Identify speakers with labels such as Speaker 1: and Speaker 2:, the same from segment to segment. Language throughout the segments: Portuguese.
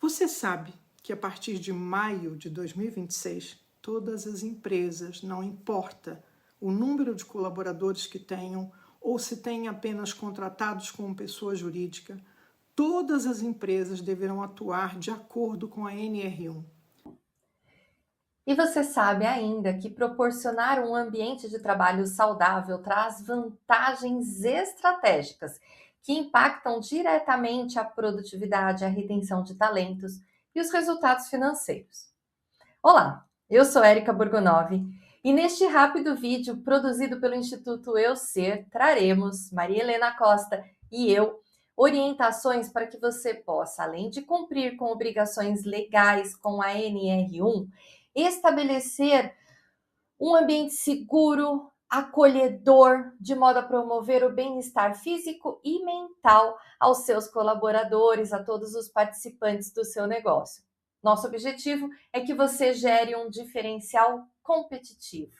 Speaker 1: Você sabe que a partir de maio de 2026, todas as empresas, não importa o número de colaboradores que tenham ou se têm apenas contratados como pessoa jurídica, todas as empresas deverão atuar de acordo com a NR1.
Speaker 2: E você sabe ainda que proporcionar um ambiente de trabalho saudável traz vantagens estratégicas que impactam diretamente a produtividade, a retenção de talentos e os resultados financeiros. Olá, eu sou Érica Borgonovi e neste rápido vídeo produzido pelo Instituto Eu Ser, traremos, Maria Helena Costa e eu, orientações para que você possa, além de cumprir com obrigações legais com a NR1, estabelecer um ambiente seguro, acolhedor, de modo a promover o bem-estar físico e mental aos seus colaboradores, a todos os participantes do seu negócio. Nosso objetivo é que você gere um diferencial competitivo.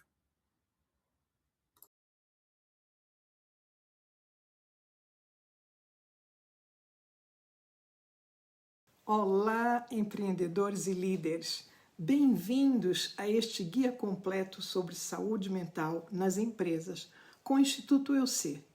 Speaker 1: Olá, empreendedores e líderes! Bem-vindos a este guia completo sobre saúde mental nas empresas com o Instituto Eu Ser.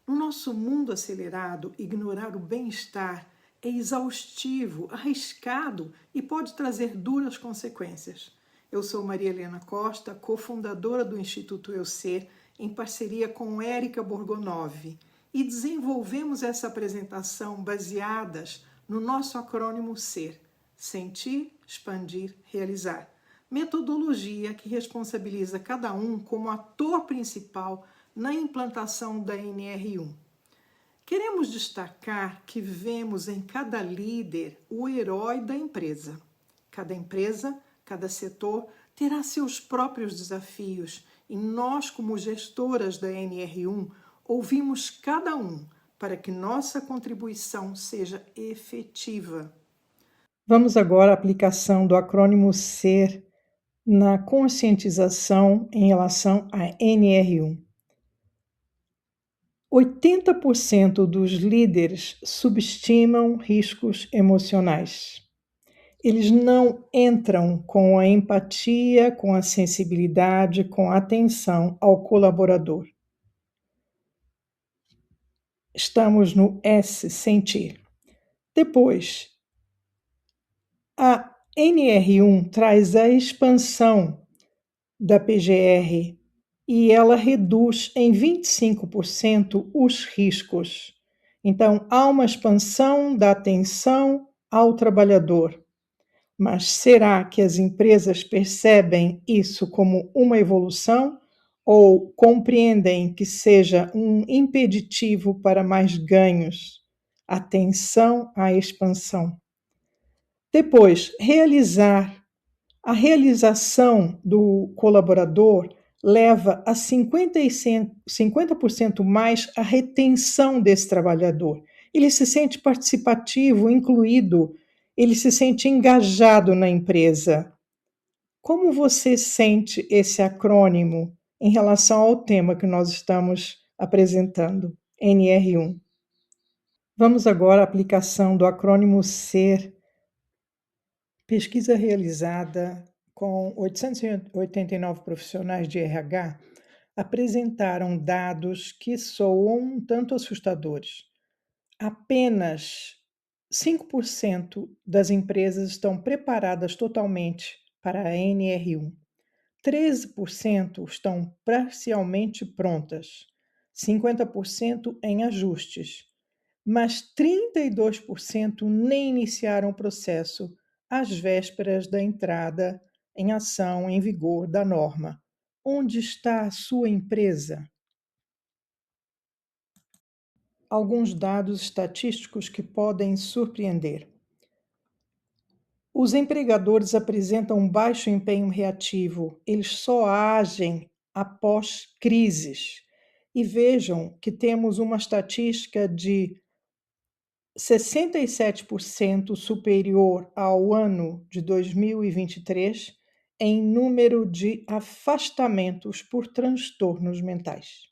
Speaker 1: No nosso mundo acelerado, ignorar o bem-estar é exaustivo, arriscado e pode trazer duras consequências. Eu sou Maria Helena Costa, cofundadora do Instituto Eu Ser, em parceria com Érica Borgonovi, e desenvolvemos essa apresentação baseadas no nosso acrônimo SER: Sentir, Expandir, Realizar. Metodologia que responsabiliza cada um como ator principal na implantação da NR1. Queremos destacar que vemos em cada líder o herói da empresa. Cada empresa, cada setor terá seus próprios desafios e nós, como gestoras da NR1, ouvimos cada um para que nossa contribuição seja efetiva. Vamos agora à aplicação do acrônimo SER na conscientização em relação à NR1. 80% dos líderes subestimam riscos emocionais. Eles não entram com a empatia, com a sensibilidade, com a atenção ao colaborador. Estamos no S, sentir. Depois, a NR1 traz a expansão da PGR e ela reduz em 25% os riscos. Então, há uma expansão da atenção ao trabalhador. Mas será que as empresas percebem isso como uma evolução ou compreendem que seja um impeditivo para mais ganhos? Atenção à expansão. Depois, a realização do colaborador leva a 50% mais a retenção desse trabalhador. Ele se sente participativo, incluído, ele se sente engajado na empresa. Como você sente esse acrônimo em relação ao tema que nós estamos apresentando, NR1? Vamos agora à aplicação do acrônimo SER. Pesquisa realizada com 889 profissionais de RH apresentaram dados que soam um tanto assustadores. Apenas 5% das empresas estão preparadas totalmente para a NR1. 13% estão parcialmente prontas, 50% em ajustes, mas 32% nem iniciaram o processo às vésperas da entrada em ação em vigor da norma. Onde está a sua empresa? Alguns dados estatísticos que podem surpreender. Os empregadores apresentam um baixo empenho reativo, eles só agem após crises. E vejam que temos uma estatística de 67% superior ao ano de 2023 em número de afastamentos por transtornos mentais.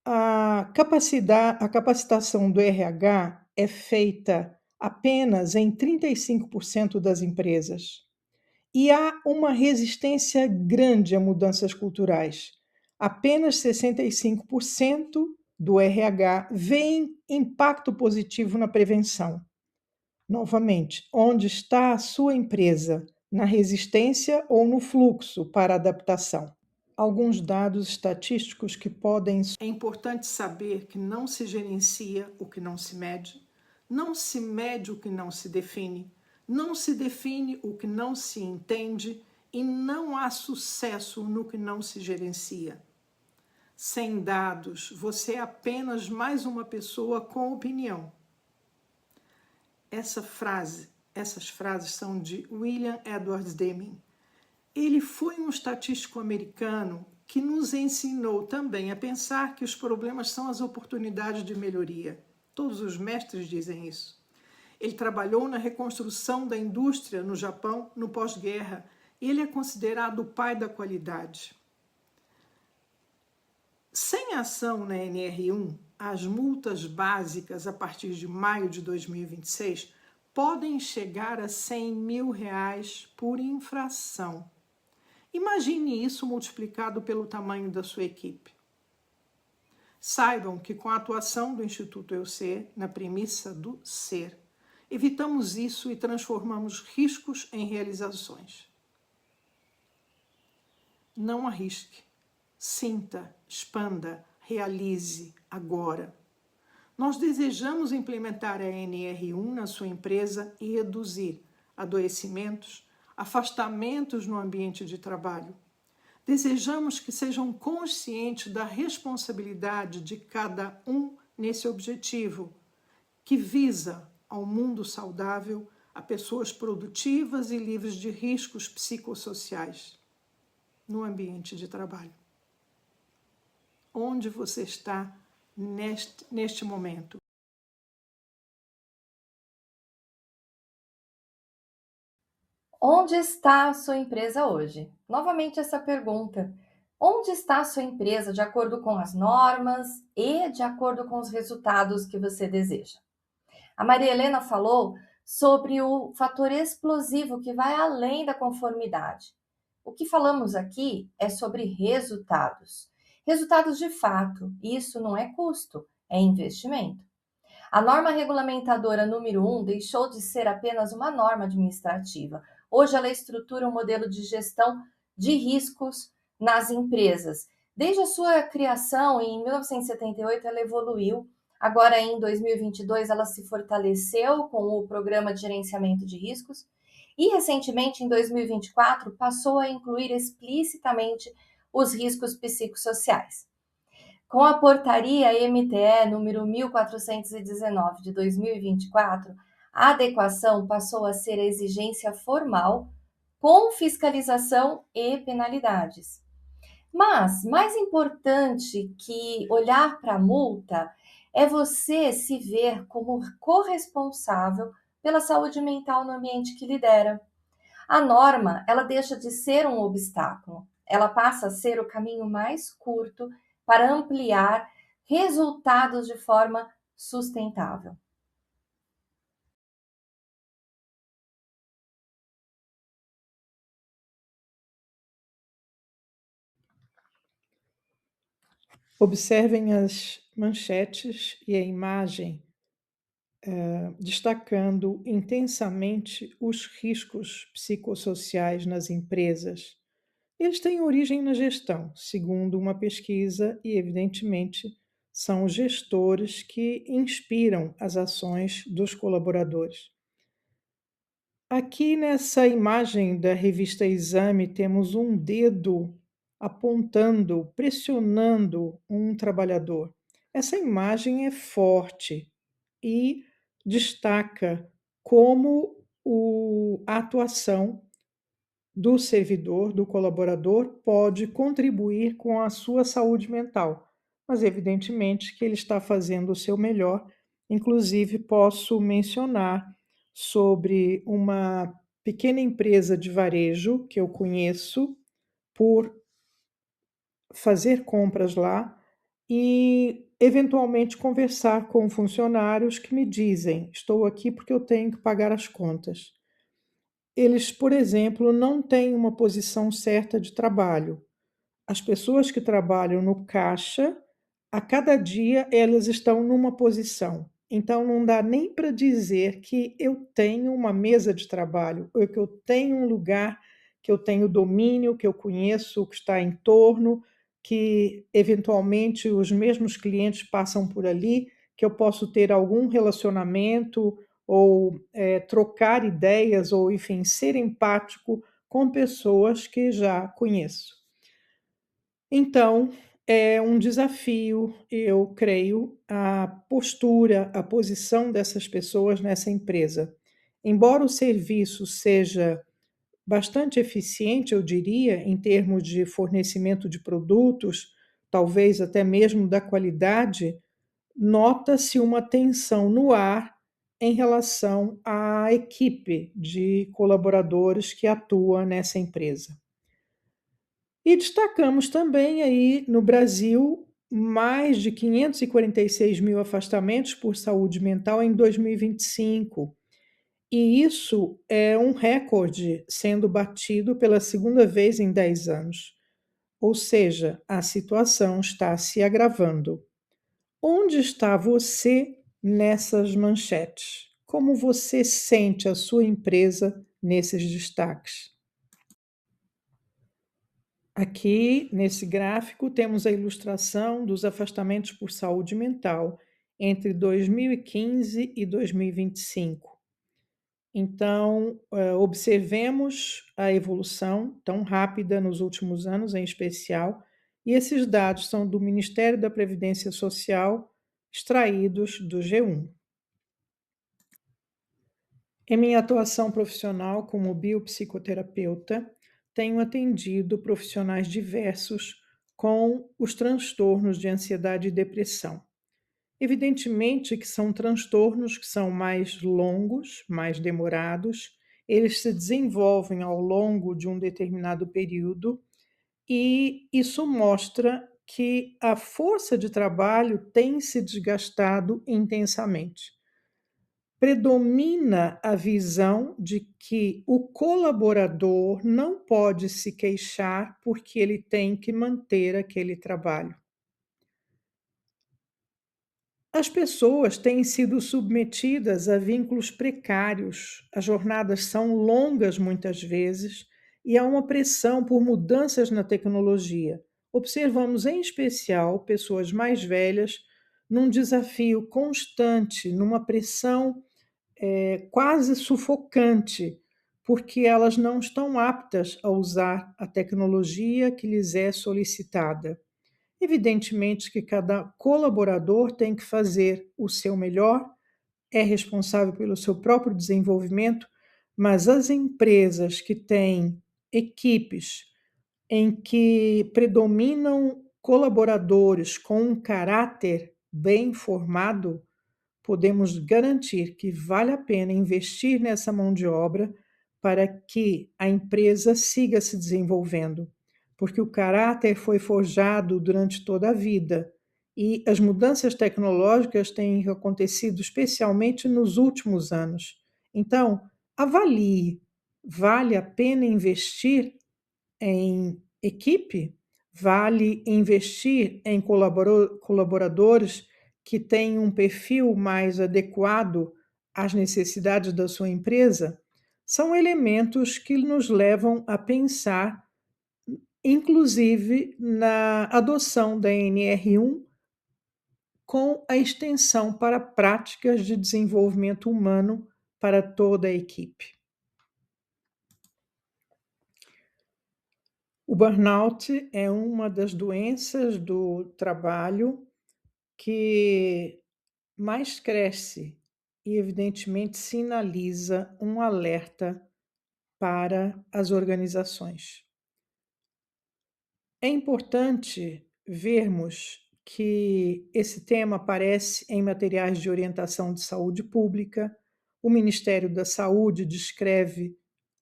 Speaker 1: A capacitação do RH é feita apenas em 35% das empresas. E há uma resistência grande a mudanças culturais. Apenas 65% do RH veem impacto positivo na prevenção. Novamente, onde está a sua empresa? Na resistência ou no fluxo para adaptação? Alguns dados estatísticos que podem... É importante saber que não se gerencia o que não se mede, não se mede o que não se define, não se define o que não se entende e não há sucesso no que não se gerencia. Sem dados, você é apenas mais uma pessoa com opinião. Essas frases são de William Edwards Deming. Ele foi um estatístico americano que nos ensinou também a pensar que os problemas são as oportunidades de melhoria. Todos os mestres dizem isso. Ele trabalhou na reconstrução da indústria no Japão no pós-guerra e ele é considerado o pai da qualidade. Sem ação na NR1, as multas básicas a partir de maio de 2026 podem chegar a R$100 mil por infração. Imagine isso multiplicado pelo tamanho da sua equipe. Saibam que com a atuação do Instituto EUC, na premissa do ser, evitamos isso e transformamos riscos em realizações. Não arrisque. Sinta, expanda, realize agora. Nós desejamos implementar a NR1 na sua empresa e reduzir adoecimentos, afastamentos no ambiente de trabalho. Desejamos que sejam conscientes da responsabilidade de cada um nesse objetivo, que visa ao mundo saudável, a pessoas produtivas e livres de riscos psicossociais no ambiente de trabalho. Onde você está neste momento?
Speaker 2: Onde está a sua empresa hoje? Novamente essa pergunta. Onde está a sua empresa de acordo com as normas e de acordo com os resultados que você deseja? A Maria Helena falou sobre o fator explosivo que vai além da conformidade. O que falamos aqui é sobre resultados. Resultados de fato. Isso não é custo, é investimento. A norma regulamentadora número 1 deixou de ser apenas uma norma administrativa. Hoje ela estrutura um modelo de gestão de riscos nas empresas. Desde a sua criação, em 1978, ela evoluiu. Agora, em 2022, ela se fortaleceu com o Programa de Gerenciamento de Riscos e, recentemente, em 2024, passou a incluir explicitamente os riscos psicossociais. Com a portaria MTE número 1419 de 2024, a adequação passou a ser a exigência formal com fiscalização e penalidades. Mas, mais importante que olhar para a multa, é você se ver como corresponsável pela saúde mental no ambiente que lidera. A norma, ela deixa de ser um obstáculo, ela passa a ser o caminho mais curto para ampliar resultados de forma sustentável.
Speaker 1: Observem as manchetes e a imagem destacando intensamente os riscos psicossociais nas empresas. Eles têm origem na gestão, segundo uma pesquisa, e, evidentemente, são os gestores que inspiram as ações dos colaboradores. Aqui nessa imagem da revista Exame, temos um dedo apontando, pressionando um trabalhador. Essa imagem é forte e destaca como a atuação do servidor, do colaborador, pode contribuir com a sua saúde mental. Mas, evidentemente, que ele está fazendo o seu melhor. Inclusive, posso mencionar sobre uma pequena empresa de varejo que eu conheço por fazer compras lá, e eventualmente conversar com funcionários que me dizem: estou aqui porque eu tenho que pagar as contas. Eles, por exemplo, não têm uma posição certa de trabalho. As pessoas que trabalham no caixa, a cada dia elas estão numa posição. Então não dá nem para dizer que eu tenho uma mesa de trabalho, ou que eu tenho um lugar que eu tenho domínio, que eu conheço o que está em torno, que eventualmente os mesmos clientes passam por ali, que eu posso ter algum relacionamento ou trocar ideias, ou enfim, ser empático com pessoas que já conheço. Então, é um desafio, eu creio, a postura, a posição dessas pessoas nessa empresa. Embora o serviço seja bastante eficiente, eu diria, em termos de fornecimento de produtos, talvez até mesmo da qualidade, nota-se uma tensão no ar em relação à equipe de colaboradores que atua nessa empresa. E destacamos também aí no Brasil mais de 546 mil afastamentos por saúde mental em 2025. E isso é um recorde sendo batido pela segunda vez em 10 anos. Ou seja, a situação está se agravando. Onde está você nessas manchetes? Como você sente a sua empresa nesses destaques? Aqui, nesse gráfico, temos a ilustração dos afastamentos por saúde mental entre 2015 e 2025. Então, observemos a evolução tão rápida nos últimos anos, em especial, e esses dados são do Ministério da Previdência Social, extraídos do G1. Em minha atuação profissional como biopsicoterapeuta, tenho atendido profissionais diversos com os transtornos de ansiedade e depressão. Evidentemente que são transtornos que são mais longos, mais demorados, eles se desenvolvem ao longo de um determinado período e isso mostra que a força de trabalho tem se desgastado intensamente. Predomina a visão de que o colaborador não pode se queixar porque ele tem que manter aquele trabalho. As pessoas têm sido submetidas a vínculos precários, as jornadas são longas muitas vezes e há uma pressão por mudanças na tecnologia. Observamos em especial pessoas mais velhas num desafio constante, numa pressão quase sufocante, porque elas não estão aptas a usar a tecnologia que lhes é solicitada. Evidentemente que cada colaborador tem que fazer o seu melhor, é responsável pelo seu próprio desenvolvimento, mas as empresas que têm equipes em que predominam colaboradores com um caráter bem formado, podemos garantir que vale a pena investir nessa mão de obra para que a empresa siga se desenvolvendo, porque o caráter foi forjado durante toda a vida e as mudanças tecnológicas têm acontecido especialmente nos últimos anos. Então, avalie, vale a pena investir em equipe? Vale investir em colaboradores que têm um perfil mais adequado às necessidades da sua empresa? São elementos que nos levam a pensar, inclusive, na adoção da NR1 com a extensão para práticas de desenvolvimento humano para toda a equipe. O burnout é uma das doenças do trabalho que mais cresce e, evidentemente, sinaliza um alerta para as organizações. É importante vermos que esse tema aparece em materiais de orientação de saúde pública. O Ministério da Saúde descreve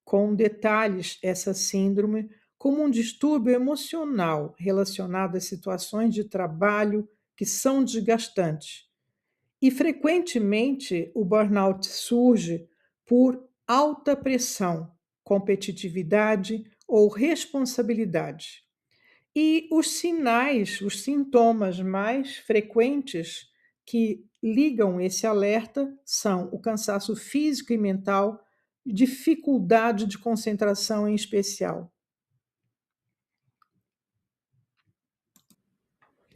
Speaker 1: com detalhes essa síndrome como um distúrbio emocional relacionado a situações de trabalho que são desgastantes. E frequentemente o burnout surge por alta pressão, competitividade ou responsabilidade. E os sinais, os sintomas mais frequentes que ligam esse alerta são o cansaço físico e mental, dificuldade de concentração em especial.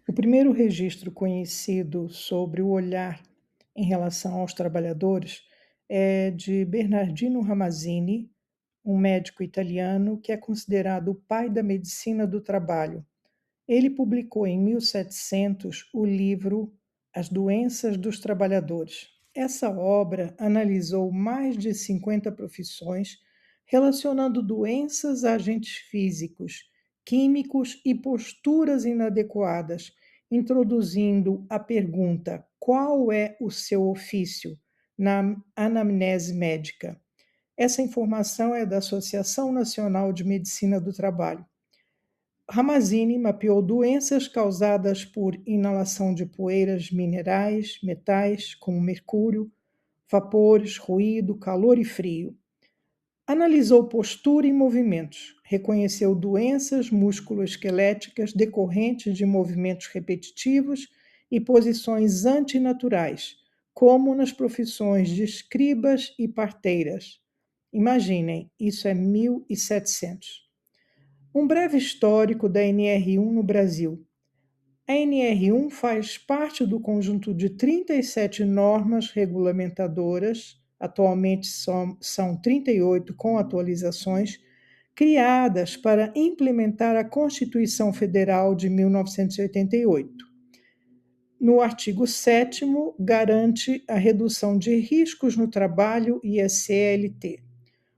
Speaker 1: O primeiro registro conhecido sobre o olhar em relação aos trabalhadores é de Bernardino Ramazzini, um médico italiano que é considerado o pai da medicina do trabalho. Ele publicou em 1700 o livro As Doenças dos Trabalhadores. Essa obra analisou mais de 50 profissões, relacionando doenças a agentes físicos, químicos e posturas inadequadas, introduzindo a pergunta: qual é o seu ofício? Na anamnese médica. Essa informação é da Associação Nacional de Medicina do Trabalho. Ramazzini mapeou doenças causadas por inalação de poeiras minerais, metais, como mercúrio, vapores, ruído, calor e frio. Analisou postura e movimentos, reconheceu doenças musculoesqueléticas decorrentes de movimentos repetitivos e posições antinaturais, como nas profissões de escribas e parteiras. Imaginem, isso é 1700. Um breve histórico da NR1 no Brasil. A NR1 faz parte do conjunto de 37 normas regulamentadoras, atualmente são 38 com atualizações, criadas para implementar a Constituição Federal de 1988. No artigo 7º, garante a redução de riscos no trabalho e a CLT.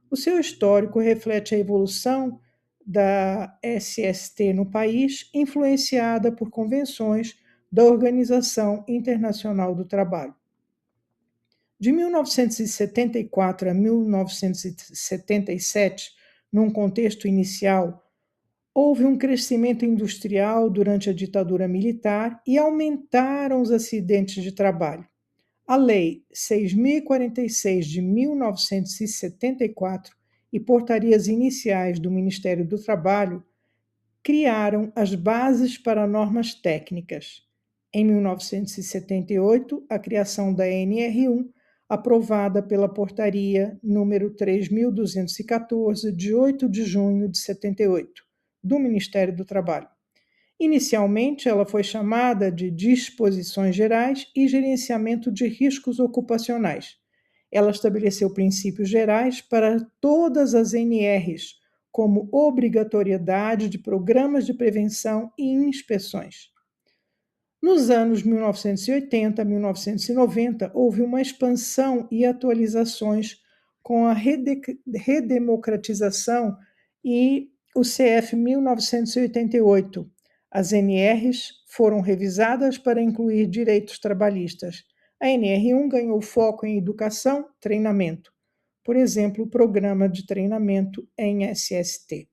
Speaker 1: O seu histórico reflete a evolução da SST no país, influenciada por convenções da Organização Internacional do Trabalho. De 1974 a 1977, num contexto inicial, houve um crescimento industrial durante a ditadura militar e aumentaram os acidentes de trabalho. A Lei 6.046 de 1974 e portarias iniciais do Ministério do Trabalho criaram as bases para normas técnicas. Em 1978, a criação da NR1, aprovada pela portaria número 3.214, de 8 de junho de 78, do Ministério do Trabalho. Inicialmente, ela foi chamada de Disposições Gerais e Gerenciamento de Riscos Ocupacionais. Ela estabeleceu princípios gerais para todas as NRs, como obrigatoriedade de programas de prevenção e inspeções. Nos anos 1980 a 1990, houve uma expansão e atualizações com a redemocratização e o CF 1988. As NRs foram revisadas para incluir direitos trabalhistas. A NR1 ganhou foco em educação, treinamento. Por exemplo, o programa de treinamento em SST.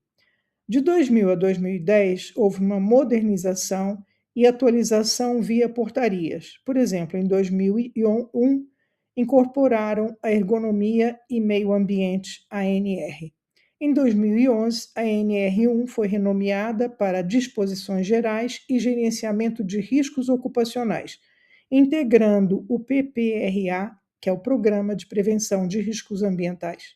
Speaker 1: De 2000 a 2010, houve uma modernização e atualização via portarias. Por exemplo, em 2001, incorporaram a ergonomia e meio ambiente, ANR. Em 2011, a NR1 foi renomeada para Disposições Gerais e Gerenciamento de Riscos Ocupacionais, integrando o PPRA, que é o Programa de Prevenção de Riscos Ambientais.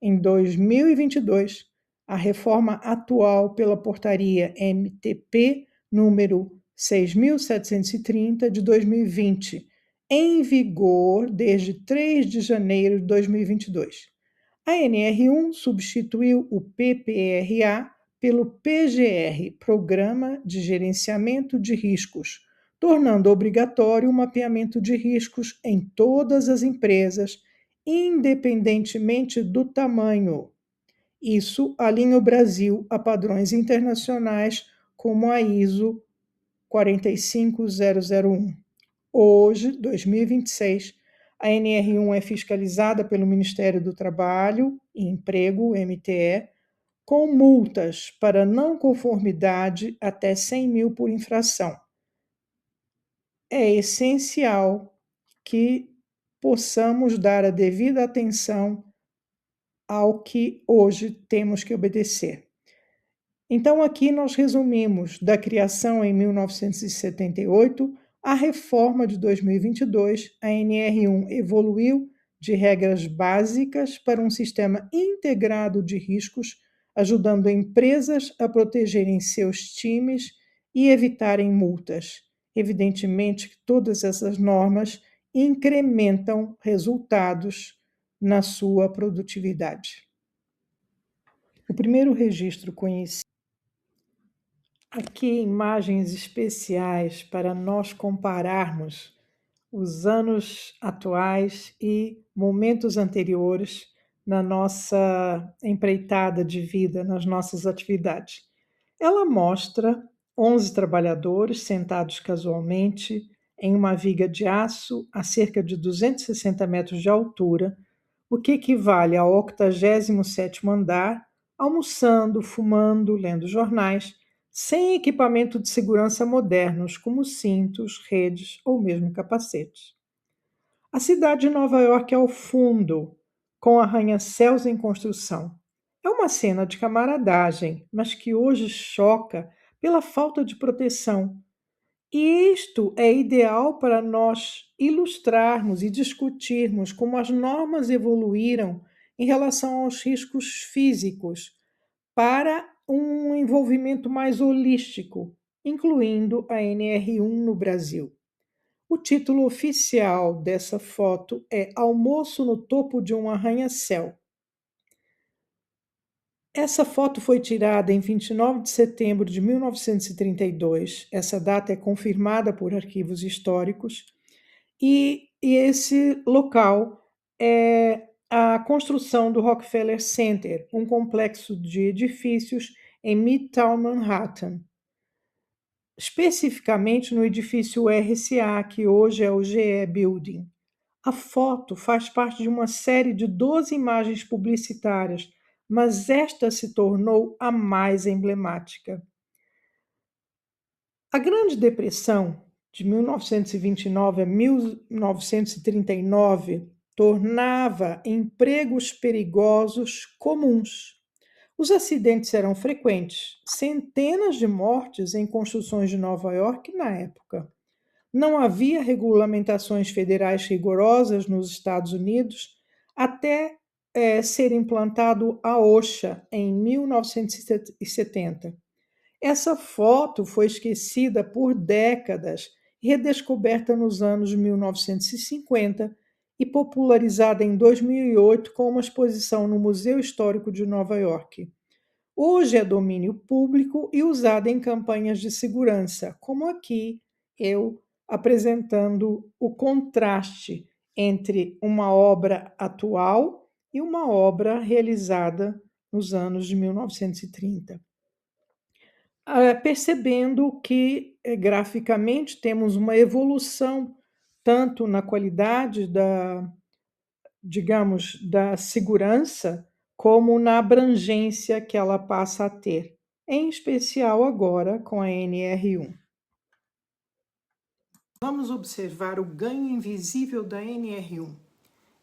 Speaker 1: Em 2022, a reforma atual pela portaria MTP número 6.730 de 2020, em vigor desde 3 de janeiro de 2022. A NR1 substituiu o PPRA pelo PGR, Programa de Gerenciamento de Riscos, tornando obrigatório o mapeamento de riscos em todas as empresas, independentemente do tamanho. Isso alinha o Brasil a padrões internacionais como a ISO 45001. Hoje, 2026, a NR1 é fiscalizada pelo Ministério do Trabalho e Emprego, MTE, com multas para não conformidade até 100 mil por infração. é essencial que possamos dar a devida atenção ao que hoje temos que obedecer. Então, aqui nós resumimos da criação em 1978 à reforma de 2022, a NR1 evoluiu de regras básicas para um sistema integrado de riscos, ajudando empresas a protegerem seus times e evitarem multas. Evidentemente que todas essas normas incrementam resultados na sua produtividade. O primeiro registro conhecido. Aqui imagens especiais para nós compararmos os anos atuais e momentos anteriores na nossa empreitada de vida, nas nossas atividades. Ela mostra 11 trabalhadores sentados casualmente em uma viga de aço a cerca de 260 metros de altura, o que equivale ao 87º andar, almoçando, fumando, lendo jornais, sem equipamento de segurança modernos, como cintos, redes ou mesmo capacetes. A cidade de Nova York ao fundo, com arranha-céus em construção. É uma cena de camaradagem, mas que hoje choca pela falta de proteção. E isto é ideal para nós ilustrarmos e discutirmos como as normas evoluíram em relação aos riscos físicos para um envolvimento mais holístico, incluindo a NR1 no Brasil. O título oficial dessa foto é Almoço no topo de um arranha-céu. Essa foto foi tirada em 29 de setembro de 1932. Essa data é confirmada por arquivos históricos. E esse local é a construção do Rockefeller Center, um complexo de edifícios em Midtown Manhattan, especificamente no edifício RCA, que hoje é o GE Building. A foto faz parte de uma série de 12 imagens publicitárias, mas esta se tornou a mais emblemática. A Grande Depressão, de 1929 a 1939, tornava empregos perigosos comuns. Os acidentes eram frequentes, centenas de mortes em construções de Nova York na época. Não havia regulamentações federais rigorosas nos Estados Unidos até ser implantado a OSHA em 1970. Essa foto foi esquecida por décadas e redescoberta nos anos 1950 e popularizada em 2008 com uma exposição no Museu Histórico de Nova York. Hoje é domínio público e usada em campanhas de segurança, como aqui eu apresentando o contraste entre uma obra atual e uma obra realizada nos anos de 1930. Percebendo que graficamente temos uma evolução tanto na qualidade da segurança, como na abrangência que ela passa a ter, em especial agora com a NR1. Vamos observar o ganho invisível da NR1.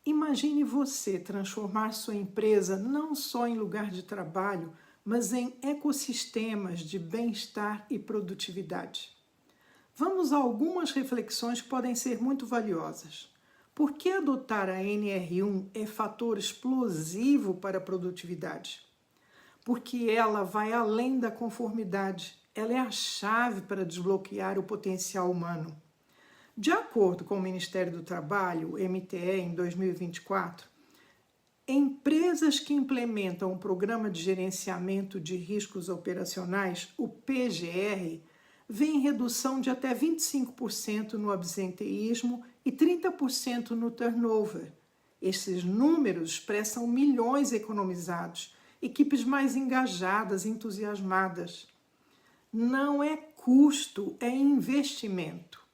Speaker 1: Imagine você transformar sua empresa não só em lugar de trabalho, mas em ecossistemas de bem-estar e produtividade. Vamos a algumas reflexões que podem ser muito valiosas. Por que adotar a NR1 é fator explosivo para a produtividade? Porque ela vai além da conformidade, ela é a chave para desbloquear o potencial humano. De acordo com o Ministério do Trabalho, MTE, em 2024, empresas que implementam o Programa de Gerenciamento de Riscos Operacionais, o PGR, veem redução de até 25% no absenteísmo e 30% no turnover. Esses números expressam milhões economizados, equipes mais engajadas, entusiasmadas. Não é custo, é investimento.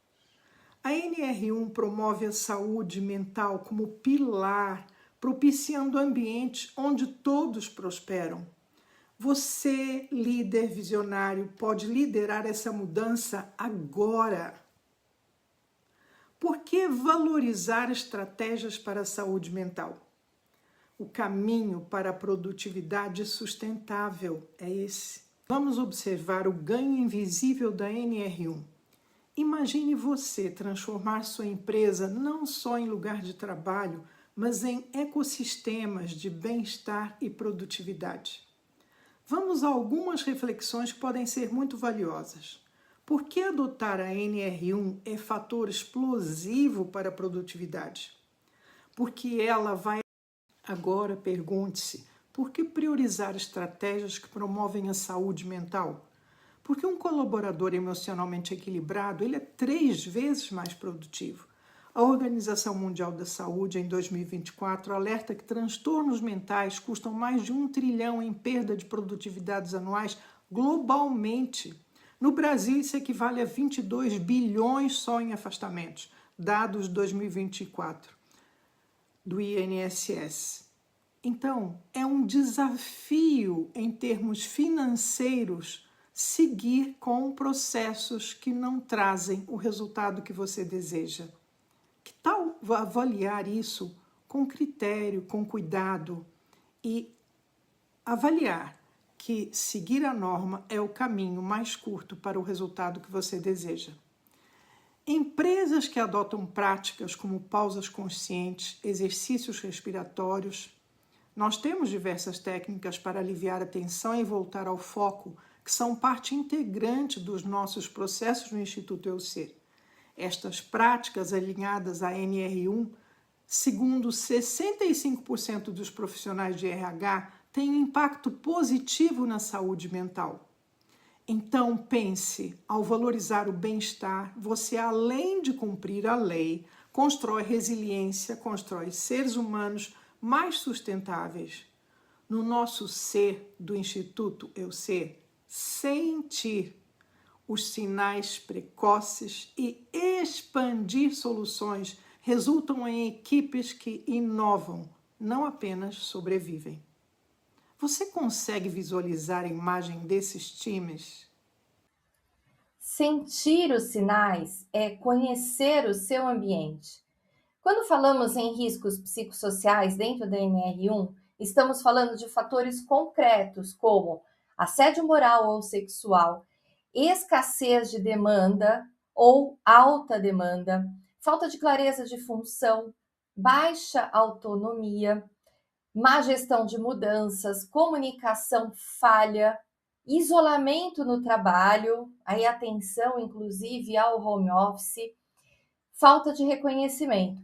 Speaker 1: A NR1 promove a saúde mental como pilar, propiciando ambientes onde todos prosperam. Você, líder visionário, pode liderar essa mudança agora. Por que valorizar estratégias para a saúde mental? O caminho para a produtividade sustentável é esse. Vamos observar o ganho invisível da NR1. Imagine você transformar sua empresa não só em lugar de trabalho, mas em ecossistemas de bem-estar e produtividade. Vamos a algumas reflexões que podem ser muito valiosas. Por que adotar a NR1 é fator explosivo para a produtividade? Porque ela vai... Agora pergunte-se, por que priorizar estratégias que promovem a saúde mental? Porque um colaborador emocionalmente equilibrado, ele é 3 vezes mais produtivo. A Organização Mundial da Saúde, em 2024, alerta que transtornos mentais custam mais de 1 trilhão em perda de produtividades anuais globalmente. No Brasil, isso equivale a 22 bilhões só em afastamentos, dados de 2024, do INSS. Então, é um desafio em termos financeiros seguir com processos que não trazem o resultado que você deseja. Que tal avaliar isso com critério, com cuidado e avaliar que seguir a norma é o caminho mais curto para o resultado que você deseja? Empresas que adotam práticas como pausas conscientes, exercícios respiratórios. Nós temos diversas técnicas para aliviar a tensão e voltar ao foco, que são parte integrante dos nossos processos no Instituto EUC. Estas práticas alinhadas à NR1, segundo 65% dos profissionais de RH, têm um impacto positivo na saúde mental. Então pense, ao valorizar o bem-estar, você, além de cumprir a lei, constrói resiliência, constrói seres humanos mais sustentáveis. No nosso ser do Instituto EUC, sentir os sinais precoces e expandir soluções resultam em equipes que inovam, não apenas sobrevivem. Você consegue visualizar a imagem desses times?
Speaker 2: Sentir os sinais é conhecer o seu ambiente. Quando falamos em riscos psicossociais dentro da NR1, estamos falando de fatores concretos como assédio moral ou sexual, escassez de demanda ou alta demanda, falta de clareza de função, baixa autonomia, má gestão de mudanças, comunicação falha, isolamento no trabalho, aí atenção inclusive ao home office, falta de reconhecimento.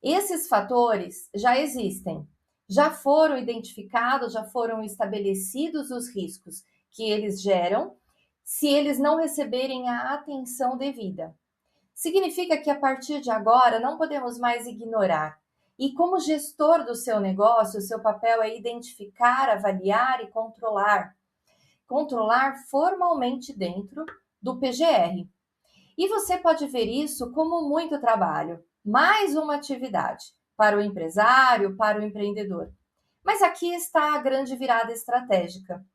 Speaker 2: Esses fatores já existem, já foram identificados, já foram estabelecidos os riscos que eles geram se eles não receberem a atenção devida. Significa que a partir de agora não podemos mais ignorar. E como gestor do seu negócio, o seu papel é identificar, avaliar e controlar. Controlar formalmente dentro do PGR. E você pode ver isso como muito trabalho, mais uma atividade para o empresário, para o empreendedor. Mas aqui está a grande virada estratégica.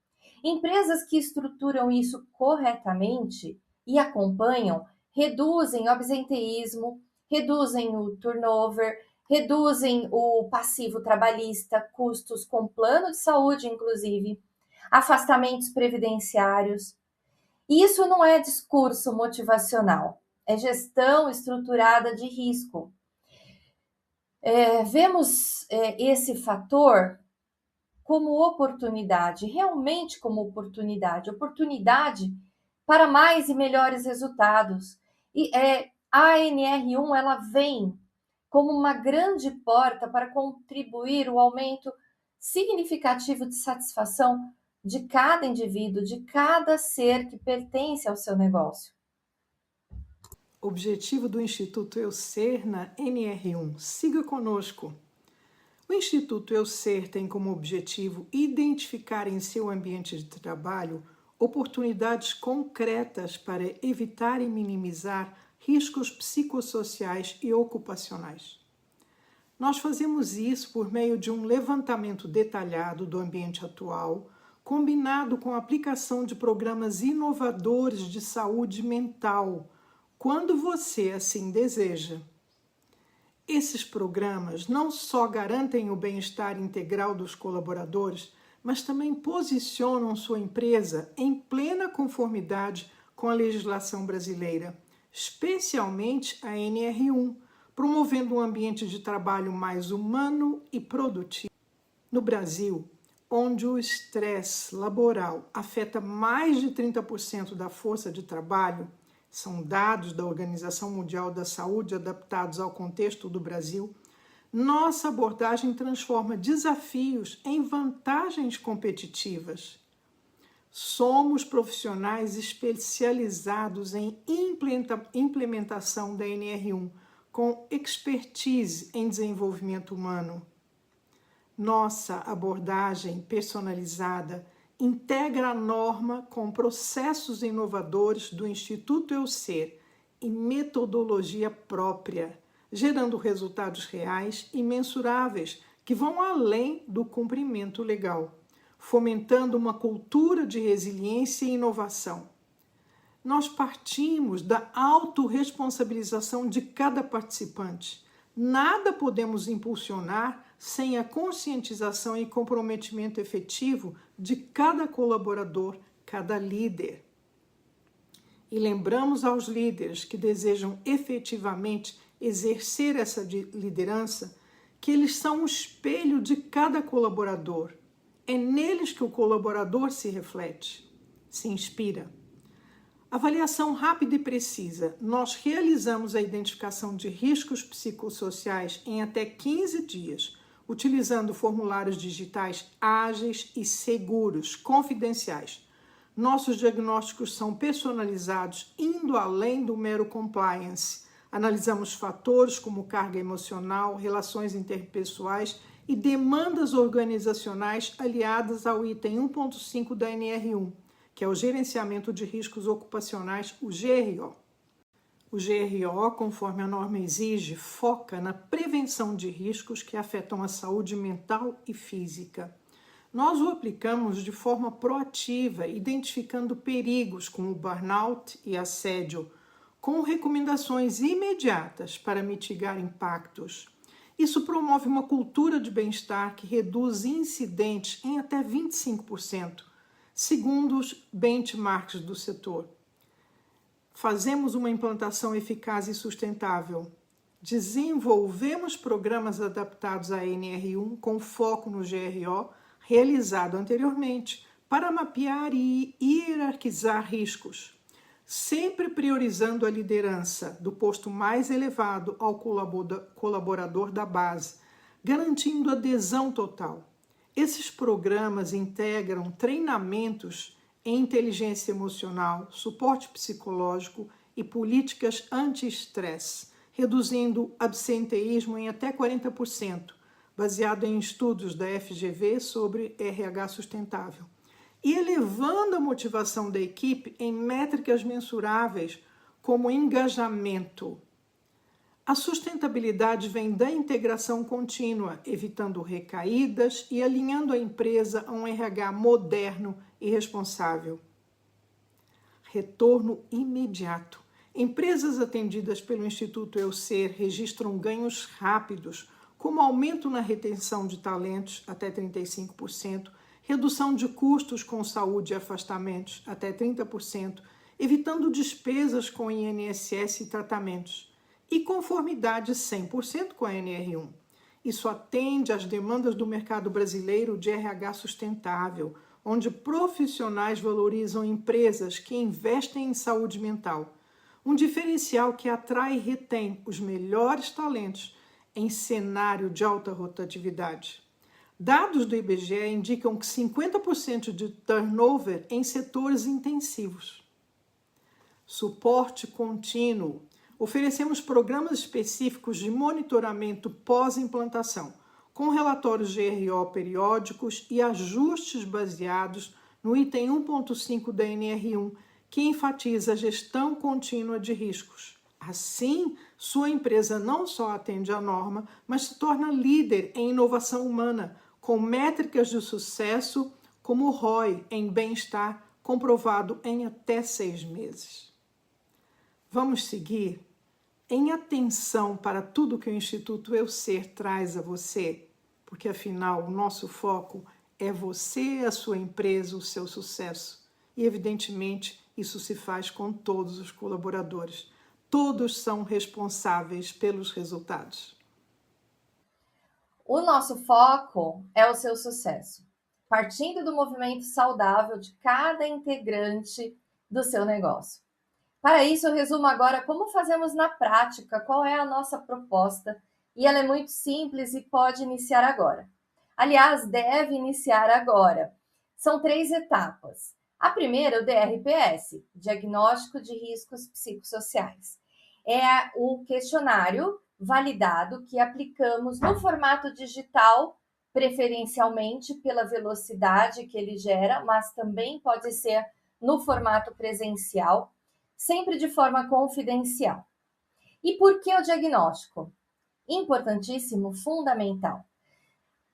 Speaker 2: Empresas que estruturam isso corretamente e acompanham, reduzem o absenteísmo, reduzem o turnover, reduzem o passivo trabalhista, custos com plano de saúde, inclusive, afastamentos previdenciários. Isso não é discurso motivacional, é gestão estruturada de risco. Vemos esse fator como oportunidade, realmente como oportunidade para mais e melhores resultados. E a NR1 ela vem como uma grande porta para contribuir o aumento significativo de satisfação de cada indivíduo, de cada ser que pertence ao seu negócio.
Speaker 1: Objetivo do Instituto EUCER na NR1. Siga conosco. O Instituto EUCER tem como objetivo identificar em seu ambiente de trabalho oportunidades concretas para evitar e minimizar riscos psicossociais e ocupacionais. Nós fazemos isso por meio de um levantamento detalhado do ambiente atual, combinado com a aplicação de programas inovadores de saúde mental, quando você assim deseja. Esses programas não só garantem o bem-estar integral dos colaboradores, mas também posicionam sua empresa em plena conformidade com a legislação brasileira, especialmente a NR1, promovendo um ambiente de trabalho mais humano e produtivo. No Brasil, onde o estresse laboral afeta mais de 30% da força de trabalho, são dados da Organização Mundial da Saúde adaptados ao contexto do Brasil, nossa abordagem transforma desafios em vantagens competitivas. Somos profissionais especializados em implementação da NR1, com expertise em desenvolvimento humano. Nossa abordagem personalizada integra a norma com processos inovadores do Instituto EUSER e metodologia própria, gerando resultados reais e mensuráveis que vão além do cumprimento legal, fomentando uma cultura de resiliência e inovação. Nós partimos da autorresponsabilização de cada participante. Nada podemos impulsionar sem a conscientização e comprometimento efetivo de cada colaborador, cada líder. E lembramos aos líderes que desejam efetivamente exercer essa liderança que eles são o espelho de cada colaborador. É neles que o colaborador se reflete, se inspira. Avaliação rápida e precisa. Nós realizamos a identificação de riscos psicossociais em até 15 dias, utilizando formulários digitais ágeis e seguros, confidenciais. Nossos diagnósticos são personalizados, indo além do mero compliance. Analisamos fatores como carga emocional, relações interpessoais e demandas organizacionais aliadas ao item 1.5 da NR1, que é o Gerenciamento de Riscos Ocupacionais, o GRO. O GRO, conforme a norma exige, foca na prevenção de riscos que afetam a saúde mental e física. Nós o aplicamos de forma proativa, identificando perigos como burnout e assédio, com recomendações imediatas para mitigar impactos. Isso promove uma cultura de bem-estar que reduz incidentes em até 25%, segundo os benchmarks do setor. Fazemos uma implantação eficaz e sustentável. Desenvolvemos programas adaptados à NR1 com foco no GRO, realizado anteriormente, para mapear e hierarquizar riscos, sempre priorizando a liderança do posto mais elevado ao colaborador da base, garantindo adesão total. Esses programas integram treinamentos em inteligência emocional, suporte psicológico e políticas anti-estresse, reduzindo absenteísmo em até 40%, baseado em estudos da FGV sobre RH sustentável, e elevando a motivação da equipe em métricas mensuráveis, como engajamento. A sustentabilidade vem da integração contínua, evitando recaídas e alinhando a empresa a um RH moderno e responsável. Retorno imediato. Empresas atendidas pelo Instituto EUSER registram ganhos rápidos, como aumento na retenção de talentos, até 35%, redução de custos com saúde e afastamentos, até 30%, evitando despesas com INSS e tratamentos, e conformidade 100% com a NR1. Isso atende às demandas do mercado brasileiro de RH sustentável, onde profissionais valorizam empresas que investem em saúde mental, um diferencial que atrai e retém os melhores talentos em cenário de alta rotatividade. Dados do IBGE indicam que 50% de turnover em setores intensivos. Suporte contínuo. Oferecemos programas específicos de monitoramento pós-implantação, com relatórios GRO periódicos e ajustes baseados no item 1.5 da NR1, que enfatiza a gestão contínua de riscos. Assim, sua empresa não só atende à norma, mas se torna líder em inovação humana, com métricas de sucesso como o ROI em bem-estar, comprovado em até 6 meses. Vamos seguir? em atenção para tudo que o Instituto Eu Ser traz a você, porque afinal o nosso foco é você, a sua empresa, o seu sucesso. E evidentemente isso se faz com todos os colaboradores. Todos são responsáveis pelos resultados.
Speaker 2: O nosso foco é o seu sucesso, partindo do movimento saudável de cada integrante do seu negócio. Para isso, eu resumo agora como fazemos na prática, qual é a nossa proposta, e ela é muito simples e pode iniciar agora. Aliás, deve iniciar agora. São 3 etapas. A primeira é o DRPS, Diagnóstico de Riscos Psicossociais. É o questionário validado que aplicamos no formato digital, preferencialmente pela velocidade que ele gera, mas também pode ser no formato presencial, sempre de forma confidencial. E por que o diagnóstico? Importantíssimo, fundamental.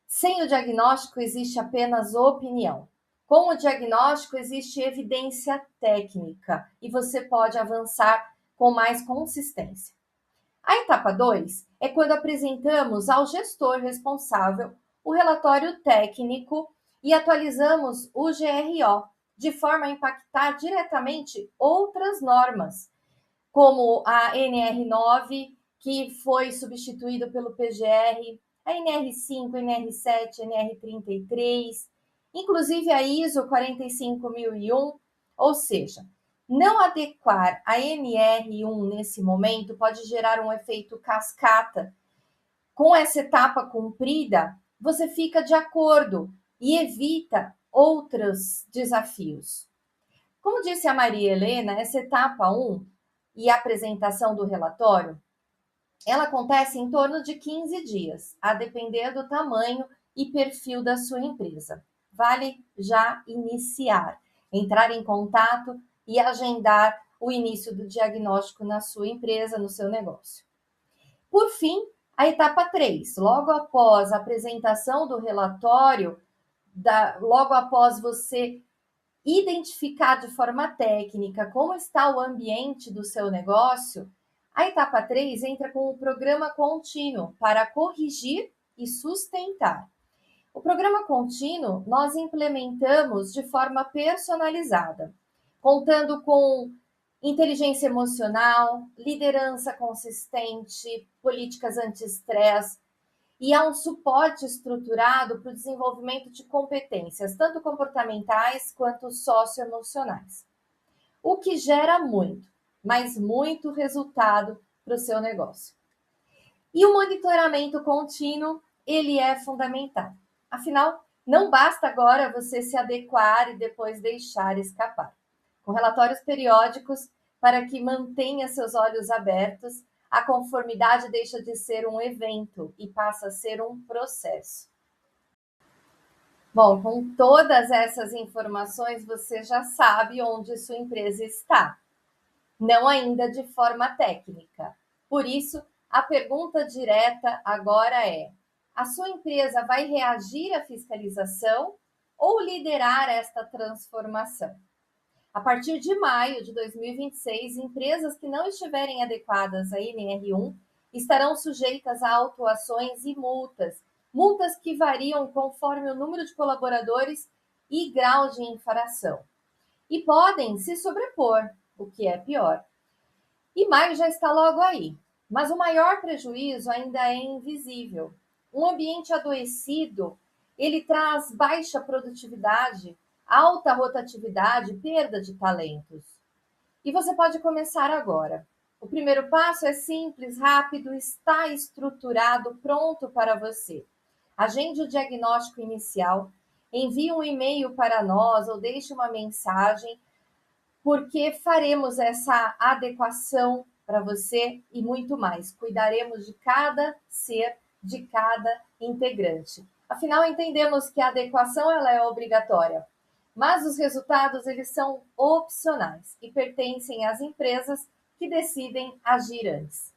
Speaker 2: Sem o diagnóstico existe apenas opinião. Com o diagnóstico existe evidência técnica e você pode avançar com mais consistência. A etapa 2 é quando apresentamos ao gestor responsável o relatório técnico e atualizamos o GRO, de forma a impactar diretamente outras normas, como a NR9, que foi substituído pelo PGR, a NR5, NR7, NR33, inclusive a ISO 45001, ou seja, não adequar a NR1 nesse momento pode gerar um efeito cascata. Com essa etapa cumprida, você fica de acordo e evita outros desafios. Como disse a Maria Helena, essa etapa 1 e a apresentação do relatório, ela acontece em torno de 15 dias, a depender do tamanho e perfil da sua empresa. Vale já iniciar, entrar em contato e agendar o início do diagnóstico na sua empresa, no seu negócio. Por fim, a etapa 3, logo após a apresentação do relatório, logo após você identificar de forma técnica como está o ambiente do seu negócio, a etapa 3 entra com o programa contínuo para corrigir e sustentar. O programa contínuo nós implementamos de forma personalizada, contando com inteligência emocional, liderança consistente, políticas anti-estresse, e há um suporte estruturado para o desenvolvimento de competências, tanto comportamentais quanto socioemocionais. O que gera muito, mas muito resultado para o seu negócio. E o monitoramento contínuo, ele é fundamental. Afinal, não basta agora você se adequar e depois deixar escapar. Com relatórios periódicos para que mantenha seus olhos abertos, a conformidade deixa de ser um evento e passa a ser um processo. Bom, com todas essas informações, você já sabe onde sua empresa está. Não ainda de forma técnica. Por isso, a pergunta direta agora é: a sua empresa vai reagir à fiscalização ou liderar esta transformação? A partir de maio de 2026, empresas que não estiverem adequadas à NR1 estarão sujeitas a autuações e multas que variam conforme o número de colaboradores e grau de infração. E podem se sobrepor, o que é pior. E maio já está logo aí, mas o maior prejuízo ainda é invisível. Um ambiente adoecido, ele traz baixa produtividade, alta rotatividade, perda de talentos. E você pode começar agora. O primeiro passo é simples, rápido, está estruturado, pronto para você. Agende o diagnóstico inicial, envie um e-mail para nós ou deixe uma mensagem, porque faremos essa adequação para você e muito mais. Cuidaremos de cada ser, de cada integrante. Afinal, entendemos que a adequação ela é obrigatória, mas os resultados eles são opcionais e pertencem às empresas que decidem agir antes.